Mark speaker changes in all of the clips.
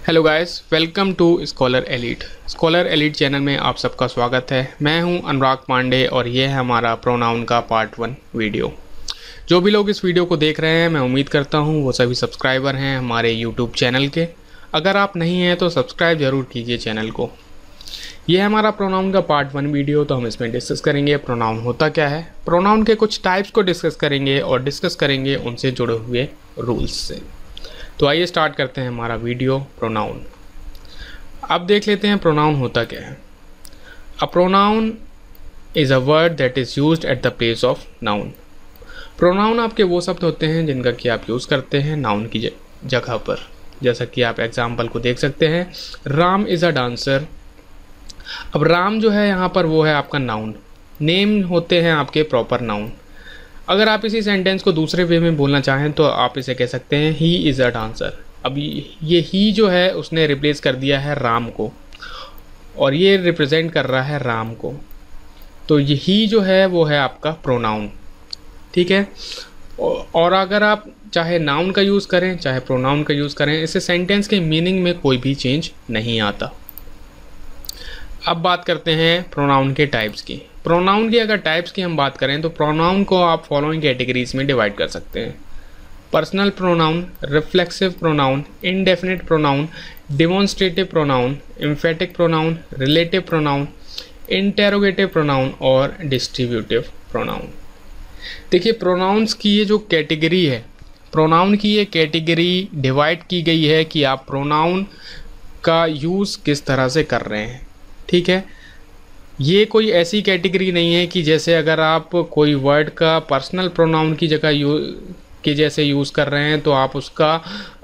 Speaker 1: Hello guys, welcome to Scholar Elite. Scholar Elite channel में आप सबका स्वागत है। मैं हूं अनुराग पांडे और ये है हमारा प्रोनाउन का पार्ट 1 वीडियो। जो भी लोग इस वीडियो को देख रहे हैं, मैं उम्मीद करता हूं वो सभी सब्सक्राइबर हैं हमारे यूट्यूब चैनल के। अगर आप नहीं हैं तो सब्सक्राइब ज़रूर कीजिए चैनल को। ये है हमारा प्रोनाउन का पार्ट 1 वीडियो। तो हम इसमें डिस्कस करेंगे प्रोनाउन होता क्या है, प्रोनाउन के कुछ टाइप्स को डिस्कस करेंगे और डिस्कस करेंगे उनसे जुड़े हुए रूल्स से। तो आइए स्टार्ट करते हैं हमारा वीडियो प्रोनाउन। अब देख लेते हैं प्रोनाउन होता क्या है। A pronoun is a word that is used at the place of noun. Pronoun आपके वो शब्द होते हैं जिनका कि आप यूज़ करते हैं नाउन की जगह पर। जैसा कि आप एग्जाम्पल को देख सकते हैं, राम इज़ अ डांसर। अब राम जो है यहाँ पर वो है आपका नाउन। नेम होते हैं आपके प्रॉपर नाउन। अगर आप इसी सेंटेंस को दूसरे वे में बोलना चाहें तो आप इसे कह सकते हैं ही इज़ अ डांसर। अब ये ही जो है उसने रिप्लेस कर दिया है राम को और ये रिप्रेजेंट कर रहा है राम को। तो ये ही जो है वो है आपका प्रोनाउन, ठीक है। और अगर आप चाहे नाउन का यूज़ करें चाहे प्रोनाउन का यूज़ करें, इससे सेंटेंस के मीनिंग में कोई भी चेंज नहीं आता। अब बात करते हैं प्रोनाउन के टाइप्स की। प्रोनाउन की अगर टाइप्स की हम बात करें तो प्रोनाउन को आप फॉलोइंग कैटेगरीज में डिवाइड कर सकते हैं: personal pronoun, reflexive pronoun, indefinite pronoun, demonstrative pronoun, emphatic pronoun, relative pronoun, interrogative pronoun और डिस्ट्रीब्यूटिव प्रोनाउन। देखिए, प्रोनाउंस की ये जो कैटेगरी है, प्रोनाउन की ये कैटेगरी डिवाइड की गई है कि आप प्रोनाउन का यूज़ किस तरह से कर रहे हैं, ठीक है। ये कोई ऐसी कैटेगरी नहीं है कि जैसे अगर आप कोई वर्ड का पर्सनल प्रोनाउन की जगह के जैसे यूज़ कर रहे हैं तो आप उसका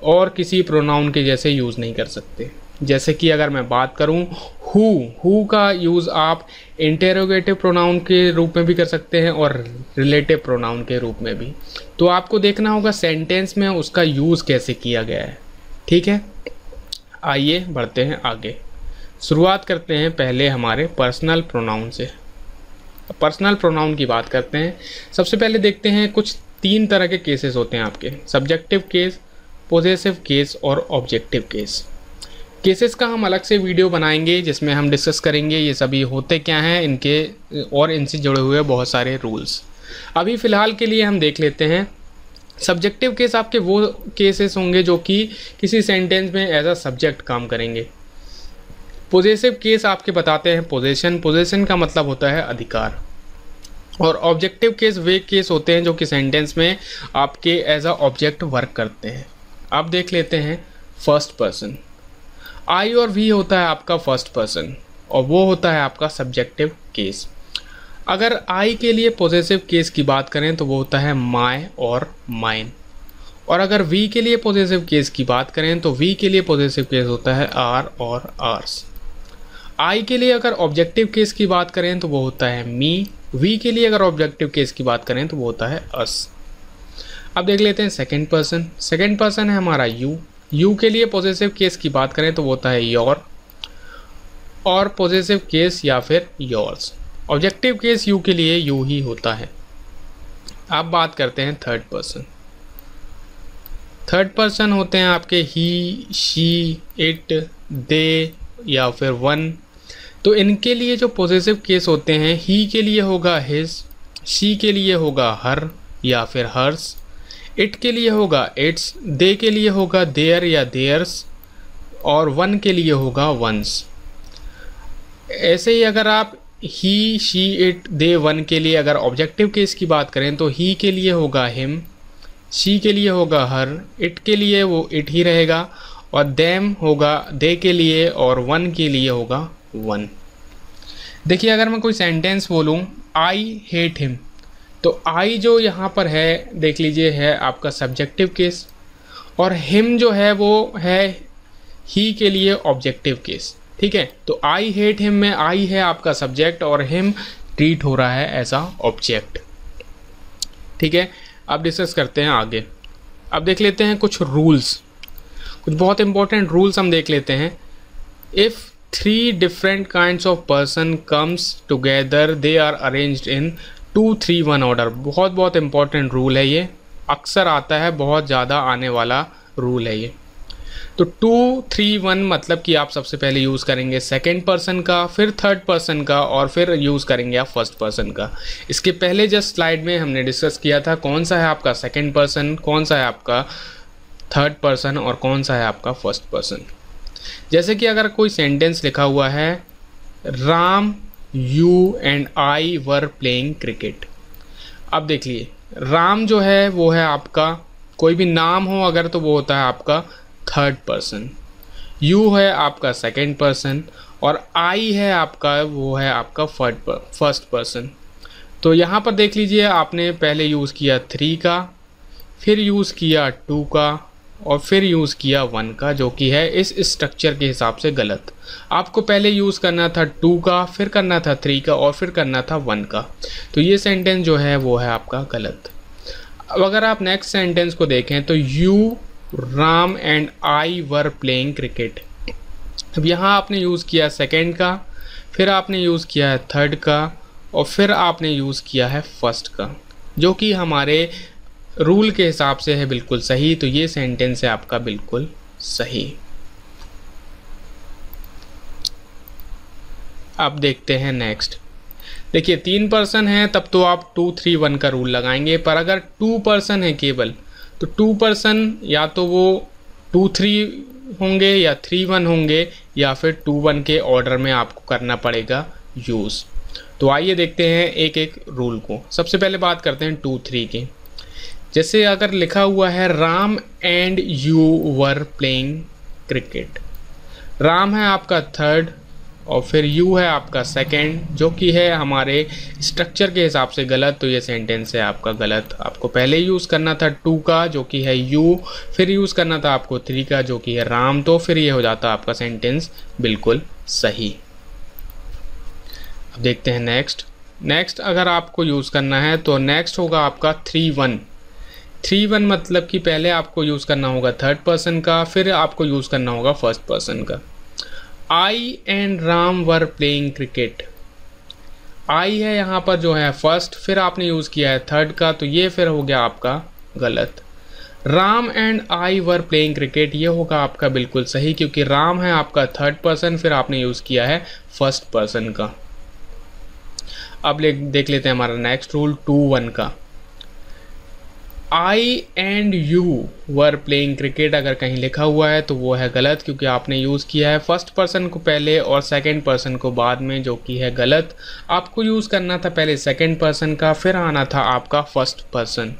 Speaker 1: और किसी प्रोनाउन के जैसे यूज़ नहीं कर सकते। जैसे कि अगर मैं बात करूं, हु का यूज़ आप इंटेरोगेटिव प्रोनाउन के रूप में भी कर सकते हैं और रिलेटिव प्रोनाउन के रूप में भी। तो आपको देखना होगा सेंटेंस में उसका यूज़ कैसे किया गया है, ठीक है। आइए बढ़ते हैं आगे। शुरुआत करते हैं पहले हमारे पर्सनल प्रोनाउन से। पर्सनल प्रोनाउन की बात करते हैं। सबसे पहले देखते हैं कुछ 3 तरह के केसेस होते हैं आपके: सब्जेक्टिव केस, पोजेसिव केस और ऑब्जेक्टिव केस। केसेस का हम अलग से वीडियो बनाएंगे जिसमें हम डिस्कस करेंगे ये सभी होते क्या हैं, इनके और इनसे जुड़े हुए बहुत सारे रूल्स। अभी फ़िलहाल के लिए हम देख लेते हैं सब्जेक्टिव केस। आपके वो केसेस होंगे जो कि किसी सेंटेंस में एज अ सब्जेक्ट काम करेंगे। पोजेसिव केस आपके बताते हैं पोजेशन। पोजेशन का मतलब होता है अधिकार। और ऑब्जेक्टिव केस वे केस होते हैं जो कि सेंटेंस में आपके एज अ ऑब्जेक्ट वर्क करते हैं। अब देख लेते हैं फर्स्ट पर्सन। आई और वी होता है आपका फर्स्ट पर्सन और वो होता है आपका सब्जेक्टिव केस। अगर आई के लिए पोजेसिव केस की बात करें तो वो होता है माय और माइन। और अगर वी के लिए पोजेसिव केस की बात करें तो वी के लिए पोजेसिव केस होता है आर और आर्स। आई के लिए अगर ऑब्जेक्टिव केस की बात करें तो वो होता है मी। वी के लिए अगर ऑब्जेक्टिव केस की बात करें तो वो होता है अस। अब देख लेते हैं सेकंड पर्सन। सेकंड पर्सन है हमारा यू। यू के लिए पॉजेसिव केस की बात करें तो वो होता है योर और पॉजेसिव केस या फिर योर्स। ऑब्जेक्टिव केस यू के लिए यू ही होता है। अब बात करते हैं थर्ड पर्सन। थर्ड पर्सन होते हैं आपके ही, शी, इट, दे या फिर वन। तो इनके लिए जो पॉजेसिव केस होते हैं, ही के लिए होगा हिज, शी के लिए होगा हर या फिर हर्स, इट के लिए होगा इट्स, दे के लिए होगा देयर या देयर्स और वन के लिए होगा वंस। ऐसे ही अगर आप ही, शी, इट, दे, वन के लिए अगर ऑब्जेक्टिव केस की बात करें तो ही के लिए होगा हिम, शी के लिए होगा हर, इट के लिए वो इट ही रहेगा और देम होगा दे के लिए और वन के लिए होगा वन। देखिए, अगर मैं कोई सेंटेंस बोलूँ आई हेट हिम, तो आई जो यहाँ पर है देख लीजिए है आपका सब्जेक्टिव केस और हिम जो है वो है ही के लिए ऑब्जेक्टिव केस, ठीक है। तो आई हेट हिम में आई है आपका सब्जेक्ट और हिम ट्रीट हो रहा है एज अ ऑब्जेक्ट, ठीक है। अब डिस्कस करते हैं आगे। अब देख लेते हैं कुछ रूल्स, कुछ बहुत इंपॉर्टेंट रूल्स हम देख लेते हैं। If 3 different kinds of person comes together they are arranged in 2-3-1 order। बहुत इंपॉर्टेंट रूल है ये, अक्सर आता है, बहुत ज़्यादा आने वाला रूल है ये। तो 2 3 1 मतलब कि आप सबसे पहले यूज़ करेंगे सेकंड पर्सन का, फिर थर्ड पर्सन का, और फिर यूज़ करेंगे आप फर्स्ट पर्सन का। इसके पहले जस्ट स्लाइड में हमने डिस्कस किया था कौन सा है आपका सेकंड पर्सन, कौन सा है आपका थर्ड पर्सन और कौन सा है आपका फर्स्ट पर्सन। जैसे कि अगर कोई सेंटेंस लिखा हुआ है Ram you and I were playing cricket. अब देख लिए राम जो है वो है आपका, कोई भी नाम हो अगर तो वो होता है आपका थर्ड पर्सन, यू है आपका सेकंड पर्सन और आई है आपका वो है आपका फर्स्ट पर्सन। तो यहाँ पर देख लीजिए आपने पहले यूज़ किया 3 का, फिर यूज़ किया 2 का और फिर यूज़ किया 1 का, जो कि है इस स्ट्रक्चर के हिसाब से गलत। आपको पहले यूज़ करना था 2 का, फिर करना था 3 का और फिर करना था 1 का। तो ये सेंटेंस जो है वो है आपका गलत। अब अगर आप नेक्स्ट सेंटेंस को देखें तो you Ram and I were playing cricket. अब यहाँ आपने यूज़ किया सेकेंड का, फिर आपने यूज़ किया है थर्ड का और फिर आपने यूज़ किया है फर्स्ट का, जो कि हमारे रूल के हिसाब से है बिल्कुल सही। तो ये सेंटेंस है आपका बिल्कुल सही। अब देखते हैं नेक्स्ट। देखिए 3 पर्सन है तब तो आप 2 3 1 का रूल लगाएंगे, पर अगर 2 पर्सन है केवल तो 2 पर्सन या तो वो 2 3 होंगे या 3 1 होंगे या फिर 2 1 के ऑर्डर में आपको करना पड़ेगा यूज़। तो आइए देखते हैं एक एक रूल को। सबसे पहले बात करते हैं 2 3 की। जैसे अगर लिखा हुआ है Ram and you were playing cricket, Ram है आपका थर्ड और फिर यू है आपका सेकंड, जो कि है हमारे स्ट्रक्चर के हिसाब से गलत। तो ये सेंटेंस है आपका गलत। आपको पहले यूज़ करना था 2 का जो कि है यू, फिर यूज़ करना था आपको 3 का जो कि है राम, तो फिर ये हो जाता आपका सेंटेंस बिल्कुल सही। अब देखते हैं नेक्स्ट अगर आपको यूज़ करना है तो नेक्स्ट होगा आपका 3 1। 3 1 मतलब कि पहले आपको यूज़ करना होगा थर्ड पर्सन का, फिर आपको यूज़ करना होगा फर्स्ट पर्सन का। I and Ram were playing cricket, I है यहाँ पर जो है फर्स्ट, फिर आपने यूज़ किया है थर्ड का, तो ये फिर हो गया आपका गलत। Ram and I were playing cricket ये होगा आपका बिल्कुल सही, क्योंकि राम है आपका थर्ड पर्सन, फिर आपने यूज़ किया है फर्स्ट पर्सन का। अब देख लेते हैं हमारा नेक्स्ट रूल 2 1 का। I and you were playing cricket अगर कहीं लिखा हुआ है तो वो है गलत, क्योंकि आपने यूज़ किया है फर्स्ट पर्सन को पहले और सेकंड पर्सन को बाद में, जो कि है गलत। आपको यूज़ करना था पहले सेकंड पर्सन का, फिर आना था आपका फर्स्ट पर्सन।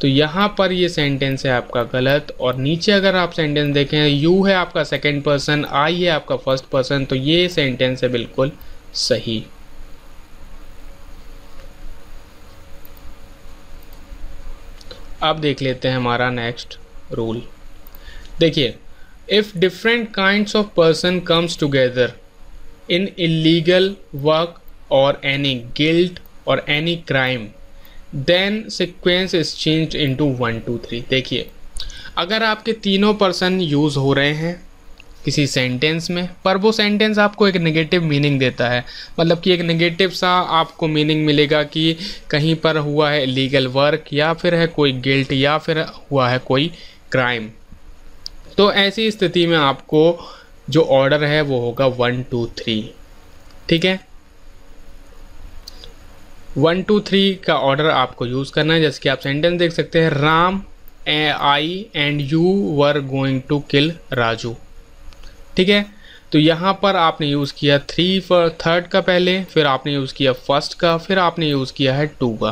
Speaker 1: तो यहाँ पर ये सेंटेंस है आपका गलत। और नीचे अगर आप सेंटेंस देखें, यू है आपका सेकंड पर्सन, आई है आपका फर्स्ट पर्सन, तो ये सेंटेंस है बिल्कुल सही। अब देख लेते हैं हमारा नेक्स्ट रूल। देखिए, if different kinds of person comes together in illegal work और एनी गिल्ट और any crime, then sequence is changed into 1 2 3। देखिए, अगर आपके तीनों पर्सन यूज़ हो रहे हैं किसी सेंटेंस में, पर वो सेंटेंस आपको एक नेगेटिव मीनिंग देता है, मतलब कि एक नेगेटिव सा आपको मीनिंग मिलेगा कि कहीं पर हुआ है लीगल वर्क या फिर है कोई गिल्ट या फिर हुआ है कोई क्राइम। तो ऐसी स्थिति में आपको जो ऑर्डर है वो होगा 1 2 3। ठीक है, 1 2 3 का ऑर्डर आपको यूज़ करना है। जैसे कि आप सेंटेंस देख सकते हैं, Ram I and you were going to kill Raju. ठीक है, तो यहाँ पर आपने यूज़ किया 3 फॉर थर्ड का पहले, फिर आपने यूज़ किया फर्स्ट का, फिर आपने यूज़ किया है 2 का।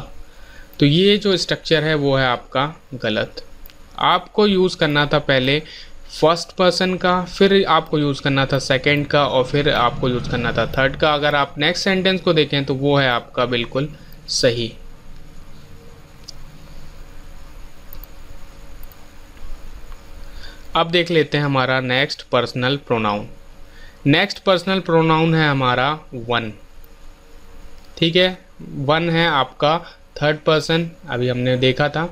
Speaker 1: तो ये जो स्ट्रक्चर है वो है आपका गलत। आपको यूज़ करना था पहले फर्स्ट पर्सन का, फिर आपको यूज़ करना था सेकंड का और फिर आपको यूज़ करना था थर्ड का। अगर आप नेक्स्ट सेंटेंस को देखें तो वो है आपका बिल्कुल सही। अब देख लेते हैं हमारा next personal pronoun. Next personal pronoun है हमारा 1। ठीक है, 1 है आपका थर्ड पर्सन, अभी हमने देखा था।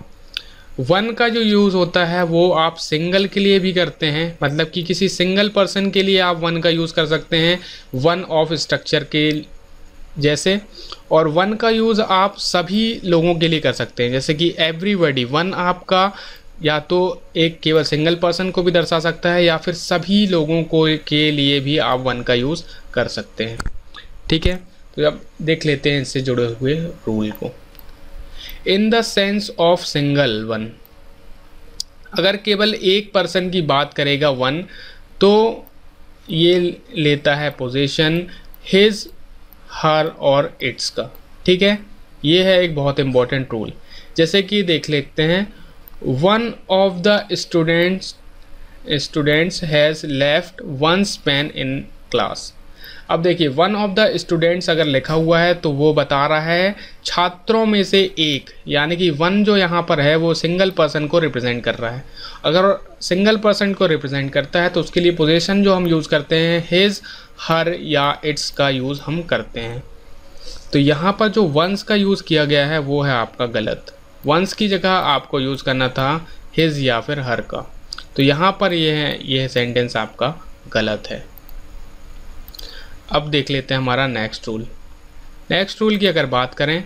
Speaker 1: 1 का जो यूज़ होता है वो आप सिंगल के लिए भी करते हैं, मतलब कि किसी सिंगल पर्सन के लिए आप 1 का यूज़ कर सकते हैं, 1 ऑफ स्ट्रक्चर के जैसे। और 1 का यूज़ आप सभी लोगों के लिए कर सकते हैं, जैसे कि एवरीबॉडी। 1 आपका या तो एक केवल सिंगल पर्सन को भी दर्शा सकता है या फिर सभी लोगों को के लिए भी आप वन का यूज़ कर सकते हैं। ठीक है, तो अब देख लेते हैं इससे जुड़े हुए रूल को। In the sense of single one, अगर केवल एक पर्सन की बात करेगा वन, तो ये लेता है पोजीशन हिज, हर और इट्स का। ठीक है, ये है एक बहुत इंपॉर्टेंट रूल। जैसे कि देख लेते हैं, one of the students has left one's pen in class. अब देखिए, वन ऑफ द स्टूडेंट्स अगर लिखा हुआ है तो वो बता रहा है छात्रों में से एक, यानी कि वन जो यहाँ पर है वो सिंगल पर्सन को रिप्रेजेंट कर रहा है। अगर सिंगल पर्सन को रिप्रेजेंट करता है तो उसके लिए पोजीशन जो हम यूज़ करते हैं हिज, हर या इट्स का यूज़ हम करते हैं। तो यहाँ पर जो वंस का यूज़ किया गया है वो है आपका गलत। वंस की जगह आपको यूज़ करना था हिज या फिर हर का। तो यहाँ पर यह सेंटेंस आपका गलत है। अब देख लेते हैं हमारा नेक्स्ट रूल। नेक्स्ट रूल की अगर बात करें,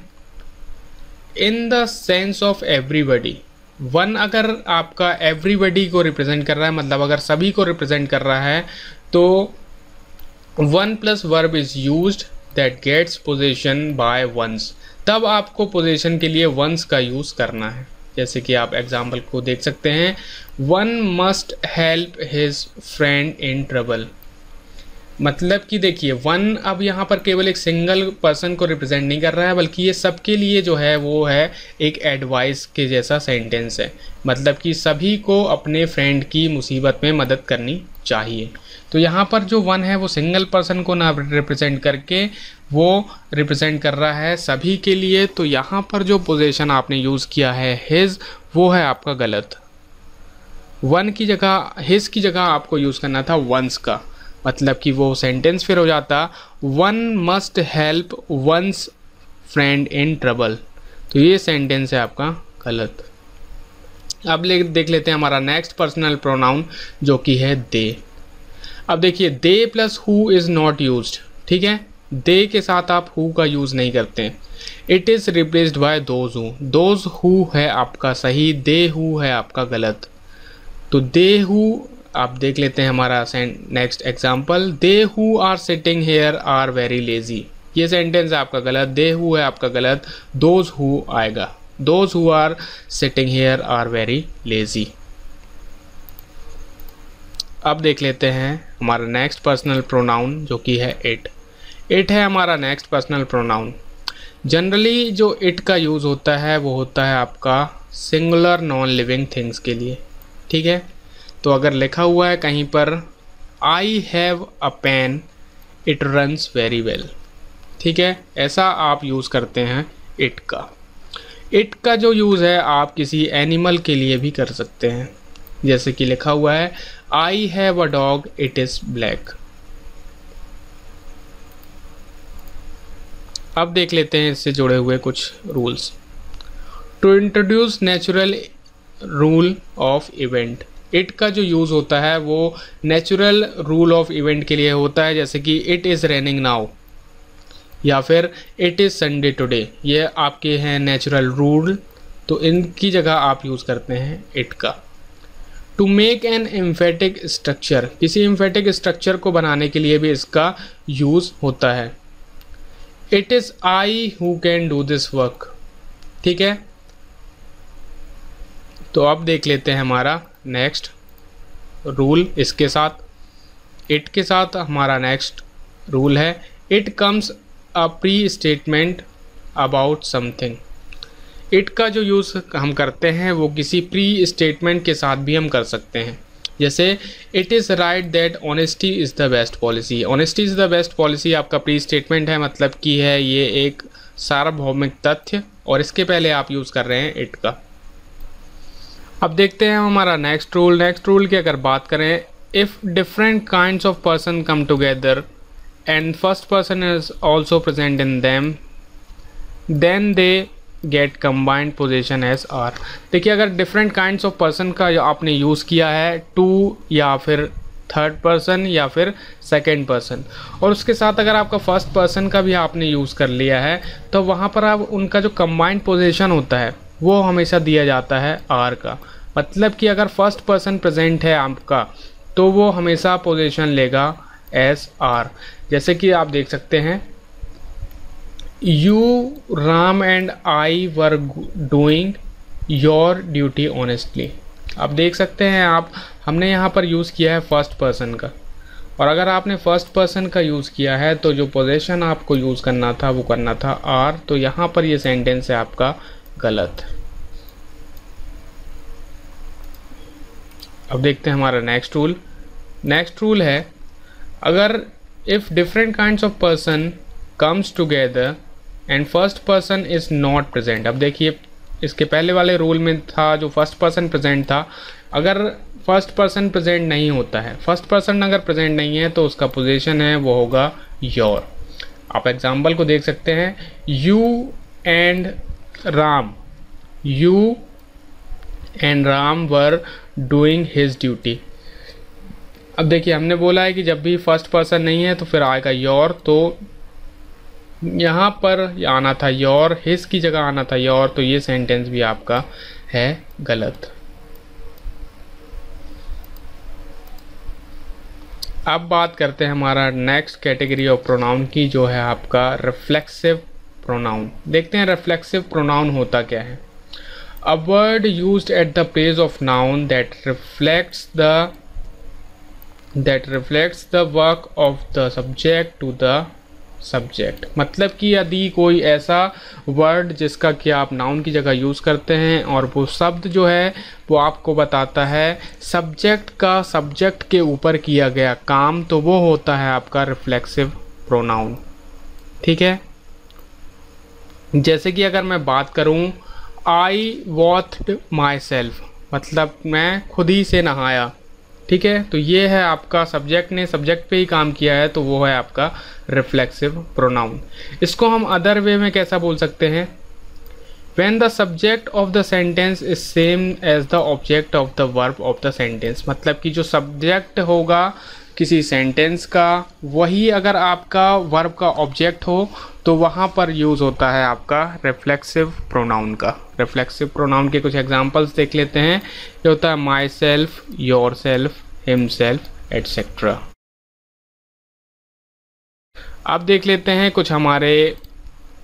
Speaker 1: in the sense of everybody, one अगर आपका एवरीबडी को रिप्रेजेंट कर रहा है, मतलब अगर सभी को रिप्रेजेंट कर रहा है, तो one plus verb is used that gets position by one's. तब आपको पोजीशन के लिए वंस का यूज़ करना है। जैसे कि आप एग्जाम्पल को देख सकते हैं, one must help his friend in trouble. मतलब कि देखिए, वन अब यहाँ पर केवल एक सिंगल पर्सन को रिप्रेजेंट नहीं कर रहा है, बल्कि ये सबके लिए जो है वो है एक एडवाइस के जैसा सेंटेंस है। मतलब कि सभी को अपने फ्रेंड की मुसीबत में मदद करनी चाहिए। तो यहाँ पर जो वन है वो सिंगल पर्सन को ना रिप्रेजेंट करके वो रिप्रेजेंट कर रहा है सभी के लिए। तो यहाँ पर जो पोजीशन आपने यूज़ किया है हिज, वो है आपका गलत। वन की जगह, हिज की जगह आपको यूज़ करना था वंस का। मतलब कि वो सेंटेंस फिर हो जाता one must help one's friend in trouble. तो ये सेंटेंस है आपका गलत। अब देख लेते हैं हमारा नेक्स्ट पर्सनल प्रोनाउन जो कि है दे। अब देखिए, they plus who is not used. ठीक है, दे के साथ आप हु का यूज़ नहीं करते। It is replaced by those who. Those who है आपका सही, दे हु है आपका गलत। तो दे हु, आप देख लेते हैं हमारा next example, they who are sitting here are very lazy. ये सेंटेंस आपका गलत, दे हु है आपका गलत, दोज हु आएगा। Those who are sitting here are very lazy. अब देख लेते हैं हमारा नेक्स्ट पर्सनल प्रोनाउन जो कि है इट। इट है हमारा नेक्स्ट पर्सनल प्रोनाउन। जनरली जो इट का यूज़ होता है वो होता है आपका सिंगुलर नॉन लिविंग थिंग्स के लिए। ठीक है, तो अगर लिखा हुआ है कहीं पर I have a pen it runs very well, ठीक है, ऐसा आप यूज़ करते हैं इट का। इट का जो यूज़ है आप किसी एनिमल के लिए भी कर सकते हैं। जैसे कि लिखा हुआ है I have a dog it is black. अब देख लेते हैं इससे जुड़े हुए कुछ rules. To introduce natural rule of event, it का जो यूज़ होता है वो नेचुरल रूल ऑफ इवेंट के लिए होता है। जैसे कि इट इज़ रेनिंग नाउ या फिर इट इज़ संडे टुडे, ये आपके हैं नेचुरल रूल, तो इनकी जगह आप यूज़ करते हैं इट का। To make an emphatic structure, किसी एम्फेटिक स्ट्रक्चर को बनाने के लिए भी इसका यूज़ होता है। It is I who can do this work, ठीक है। तो अब देख लेते हैं हमारा नेक्स्ट रूल इसके साथ, इट के साथ हमारा नेक्स्ट रूल है it comes a pre statement about something. It का जो यूज़ हम करते हैं वो किसी प्री स्टेटमेंट के साथ भी हम कर सकते हैं। जैसे it is right that honesty is the best policy. Honesty is the best policy आपका प्री स्टेटमेंट है, मतलब कि है ये एक सार्वभौमिक तथ्य, और इसके पहले आप यूज़ कर रहे हैं इट का। अब देखते हैं हमारा नेक्स्ट रूल। नेक्स्ट रूल की अगर बात करें, if different kinds of person come together and first person is also present in them then they get combined position as are. देखिए, अगर डिफरेंट काइंड्स ऑफ पर्सन का आपने यूज़ किया है टू या फिर थर्ड पर्सन या फिर सेकेंड पर्सन, और उसके साथ अगर आपका फर्स्ट पर्सन का भी आपने यूज़ कर लिया है, तो वहाँ पर आप उनका जो कंबाइंड पोजीशन होता है वो हमेशा दिया जाता है आर का। मतलब कि अगर फर्स्ट पर्सन प्रेजेंट है आपका तो वो हमेशा पोजीशन लेगा एस आर। जैसे कि आप देख सकते हैं, you Ram and I were doing your duty honestly. आप देख सकते हैं आप, हमने यहाँ पर यूज़ किया है फर्स्ट पर्सन का, और अगर आपने फर्स्ट पर्सन का यूज़ किया है तो जो पोजीशन आपको यूज़ करना था वो करना था आर। तो यहाँ पर ये सेंटेंस है आपका गलत। अब देखते हैं हमारा नेक्स्ट रूल। नेक्स्ट रूल है, अगर if different kinds of person comes together and first person is not present. अब देखिए, इसके पहले वाले रूल में था जो फर्स्ट पर्सन प्रेजेंट था, अगर फर्स्ट पर्सन प्रेजेंट नहीं होता है, फर्स्ट पर्सन अगर प्रेजेंट नहीं है तो उसका पोजीशन है वो होगा योर। आप एग्जांपल को देख सकते हैं, you and Ram were doing his duty. अब देखिए, हमने बोला है कि जब भी फर्स्ट पर्सन नहीं है तो फिर आएगा योर, तो यहाँ पर आना था योर, हिज की जगह आना था योर, तो ये सेंटेंस भी आपका है गलत। अब बात करते हैं हमारा नेक्स्ट कैटेगरी ऑफ प्रोनाउन की, जो है आपका रिफ्लेक्सिव प्रोनाउन। देखते हैं रिफ्लेक्सिव प्रोनाउन होता क्या है। A word used at the place of noun that reflects the work of the subject to the subject. मतलब कि यदि कोई ऐसा वर्ड जिसका कि आप नाउन की जगह यूज़ करते हैं और वो शब्द जो है वो आपको बताता है सब्जेक्ट का सब्जेक्ट के ऊपर किया गया काम, तो वो होता है आपका रिफ्लेक्सिव प्रोनाउन। ठीक है, जैसे कि अगर मैं बात करूं, आई वॉश्ड माई सेल्फ, मतलब मैं खुद ही से नहाया। ठीक है, तो ये है आपका सब्जेक्ट ने सब्जेक्ट पे ही काम किया है, तो वो है आपका रिफ्लेक्सिव प्रोनाउन। इसको हम अदर वे में कैसा बोल सकते हैं, when the subject of the sentence is same as the object of the verb of the sentence. मतलब कि जो सब्जेक्ट होगा किसी सेंटेंस का, वही अगर आपका वर्ब का ऑब्जेक्ट हो तो वहाँ पर यूज़ होता है आपका रिफ्लेक्सिव प्रोनाउन का। रिफ्लेक्सिव प्रोनाउन के कुछ एग्जांपल्स देख लेते हैं। ये होता है my self, your self, himself etcetera. अब देख लेते हैं कुछ हमारे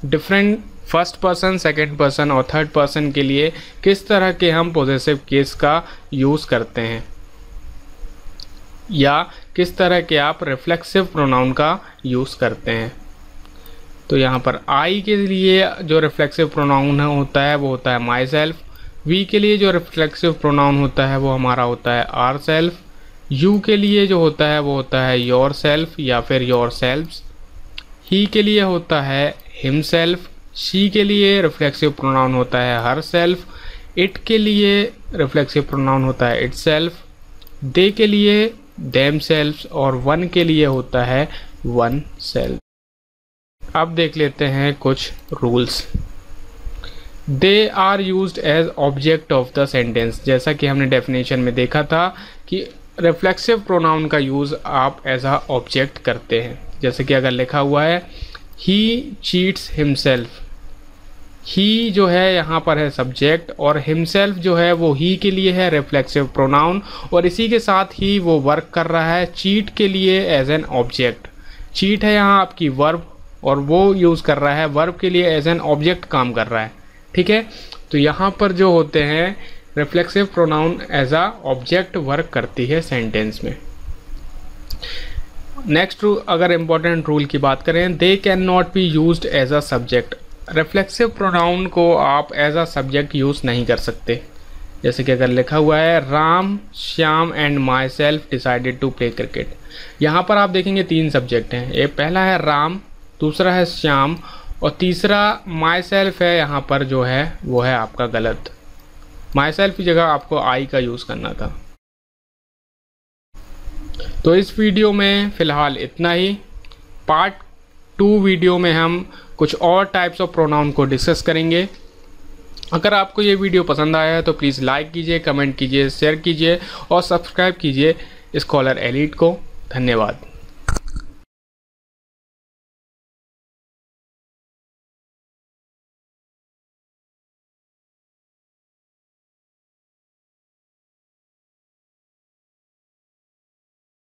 Speaker 1: different first person, second person और थर्ड पर्सन के लिए किस तरह के हम पॉजेसिव केस का यूज़ करते हैं, या किस तरह के आप रिफ्लेक्सिव प्रोनाउन का यूज़ करते हैं। तो यहाँ पर आई के लिए जो रिफ्लेक्सिव प्रोनाउन होता है वो होता है माई सेल्फ। वी के लिए जो रिफ्लेक्सिव प्रोनाउन होता है वो हमारा होता है आर सेल्फ। यू के लिए जो होता है वो होता है योर सेल्फ या फिर योर सेल्फ्स। ही के लिए होता है हिम सेल्फ। शी के लिए रिफ्लेक्सिव प्रोनाउन होता है हर सेल्फ। इट के लिए रिफ्लेक्सिव प्रोनाउन होता है इट सेल्फ। दे के लिए देम सेल्फ्स और वन के लिए होता है वन सेल्फ। अब देख लेते हैं कुछ rules. They are used as object of the sentence. जैसा कि हमने डेफिनेशन में देखा था कि रिफ्लेक्सिव प्रोनाउन का यूज़ आप एज अ ऑब्जेक्ट करते हैं। जैसे कि अगर लिखा हुआ है ही चीट्स हिमसेल्फ, ही जो है यहाँ पर है सब्जेक्ट और हिमसेल्फ जो है वो ही के लिए है रिफ्लेक्सिव प्रोनाउन, और इसी के साथ ही वो वर्क कर रहा है चीट के लिए एज एन ऑब्जेक्ट। चीट है यहाँ आपकी वर्ब और वो यूज़ कर रहा है वर्ब के लिए एज एन ऑब्जेक्ट काम कर रहा है। ठीक है, तो यहाँ पर जो होते हैं reflexive pronoun as a object work करती है सेंटेंस में। नेक्स्ट अगर इम्पोर्टेंट रूल की बात करें, they can not be used as a subject. Reflexive pronoun को आप एज अ सब्जेक्ट यूज़ नहीं कर सकते। जैसे कि अगर लिखा हुआ है Ram, Shyam and myself decided to play cricket. यहाँ पर आप देखेंगे तीन सब्जेक्ट हैं, ये पहला है राम, दूसरा है श्याम और तीसरा माई सेल्फ है। यहाँ पर जो है वो है आपका गलत। माई सेल्फ की जगह आपको आई का यूज़ करना था। तो इस वीडियो में फ़िलहाल इतना ही। पार्ट 2 वीडियो में हम कुछ और टाइप्स ऑफ प्रोनाउन को डिस्कस करेंगे। अगर आपको ये वीडियो पसंद आया है तो प्लीज़ लाइक कीजिए, कमेंट कीजिए, शेयर कीजिए और सब्सक्राइब कीजिए स्कॉलर एलीट को। धन्यवाद।